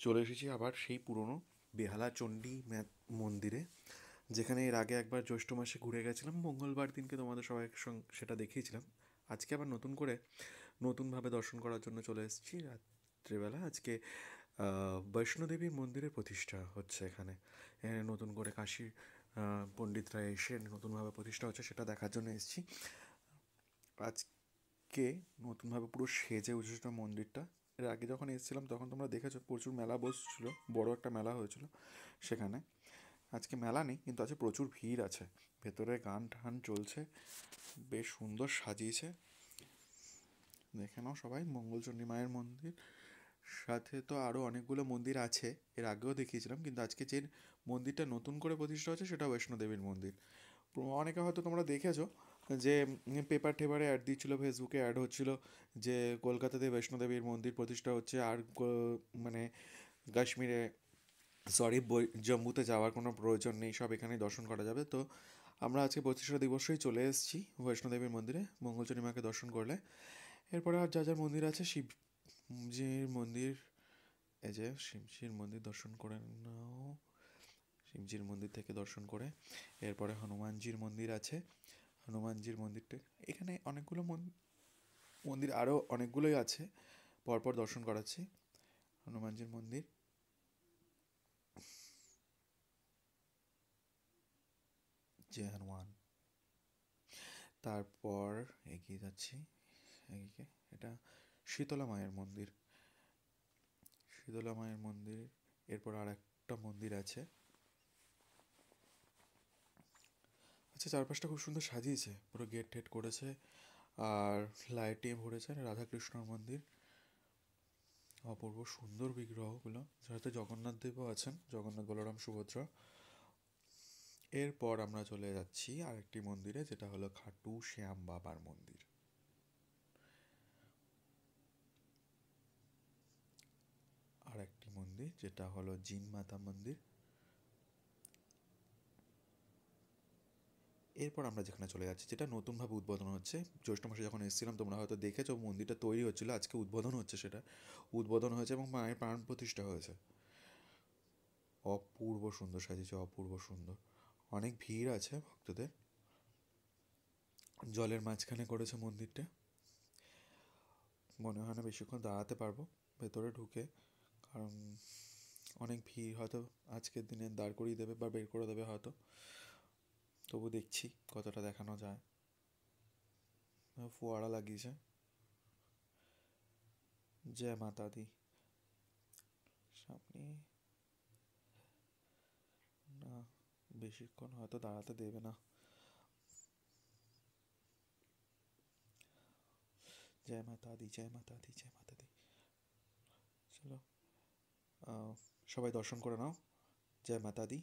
চলে এসেছি আবার সেই পুরনো বেহালা চণ্ডী মন্দিরে, যেখানে এর আগে একবার জ্যৈষ্ঠ মাসে ঘুরে গেছিলাম মঙ্গলবার দিনকে, তোমাদের সবাই সঙ্গে সেটা দেখিয়েছিলাম। আজকে আবার নতুন করে নতুনভাবে দর্শন করার জন্য চলে এসেছি রাত্রিবেলা। আজকে বৈষ্ণোদেবীর মন্দিরের প্রতিষ্ঠা হচ্ছে এখানে। এখানে নতুন করে কাশী পণ্ডিতরা এসে নতুনভাবে প্রতিষ্ঠা হচ্ছে, সেটা দেখার জন্য এসেছি আজকে। নতুনভাবে পুরো সেজে উঠেছিল মন্দিরটা। এর আগে যখন এসেছিলাম তখন তোমরা দেখেছো প্রচুর মেলা বসছিল, বড় একটা মেলা হয়েছিল সেখানে। আজকে মেলা নেই, কিন্তু আজকে প্রচুর ভিড় আছে। ভেতরে গান টান চলছে, বেশ সুন্দর সাজিয়েছে। দেখে নাও সবাই, মঙ্গলচণ্ডী মায়ের মন্দির। সাথে তো আরও অনেকগুলো মন্দির আছে, এর আগেও দেখিয়েছিলাম, কিন্তু আজকে যে মন্দিরটা নতুন করে প্রতিষ্ঠা হচ্ছে সেটা বৈষ্ণোদেবীর মন্দির। অনেকে হয়তো তোমরা দেখেছো যে পেপার টেপারে অ্যাড দিচ্ছিলো, ফেসবুকে অ্যাড হচ্ছিল যে কলকাতাতে বৈষ্ণোদেবীর মন্দির প্রতিষ্ঠা হচ্ছে, আর মানে কাশ্মীরে, সরি, জম্মুতে যাওয়ার কোনো প্রয়োজন নেই, সব এখানেই দর্শন করা যাবে। তো আমরা আজকে প্রতিষ্ঠা দিবসেই চলে এসেছি বৈষ্ণোদেবীর মন্দিরে মঙ্গলচণ্ডী মাকে দর্শন করলে। এরপরে আর যা যা মন্দির আছে, শিবজির মন্দির, এই যে শিবজির মন্দির দর্শন করে নাও। শিবজির মন্দির থেকে দর্শন করে এরপরে হনুমানজির মন্দির আছে। হনুমানজির মন্দিরটা, এখানে অনেকগুলো মন্দির আরও অনেকগুলোই আছে, পরপর দর্শন করাচ্ছি। হনুমানজির মন্দির, জয় হনুমান। তারপর এগিয়ে যাচ্ছি, এগিয়ে এটা শীতলা মায়ের মন্দির। শীতলা মায়ের মন্দির, এরপর আর একটা মন্দির আছে। আচ্ছা, চারপাশটা খুব সুন্দর সাজিয়েছে, পুরো গেট টেট করেছে আর লাইটে ভরেছে। রাধাকৃষ্ণর মন্দির, অপূর্ব সুন্দর বিগ্রহগুলো, যাতে জগন্নাথ দেবও আছেন, জগন্নাথ, বলরাম, সুভদ্রা। এরপর আমরা চলে যাচ্ছি আরেকটি মন্দিরে, যেটা হলো খাটু শ্যাম বাবার মন্দির। আর একটি মন্দির যেটা হলো জিন মাতা মন্দির। এরপর আমরা যেখানে চলে যাচ্ছি, যেটা নতুনভাবে উদ্বোধন হচ্ছে, জ্যৈষ্ঠ মাসে যখন এসেছিলাম তোমরা হয়তো দেখেছো মন্দিরটা তৈরি হচ্ছিল, আজকে উদ্বোধন হচ্ছে, সেটা উদ্বোধন হয়েছে এবং মায়ের প্রাণ প্রতিষ্ঠা হয়েছে। অপূর্ব সুন্দর সাজিয়েছে, অপূর্ব সুন্দর। অনেক ভিড় আছে ভক্তদের। জলের মাঝখানে করেছে মন্দিরটা, মনে হয় না বেশিক্ষণ দাঁড়াতে পারবো ভেতরে ঢুকে, কারণ অনেক ভিড়। হয়তো আজকের দিনে দাঁড় করিয়ে দেবে বা বের করে দেবে হয়তো, তবু দেখছি কতটা দেখানো যায়। ফোয়ারা লাগিয়েছে, জয় মাতা দি। সামনে না, বেশিক্ষণ হয়তো দাঁড়াতে দেবে না। জয় মাতা দি, জয় মাতা দি, জয় মাতা দি। চলো, সবাই দর্শন করে নাও। জয় মাতা দি।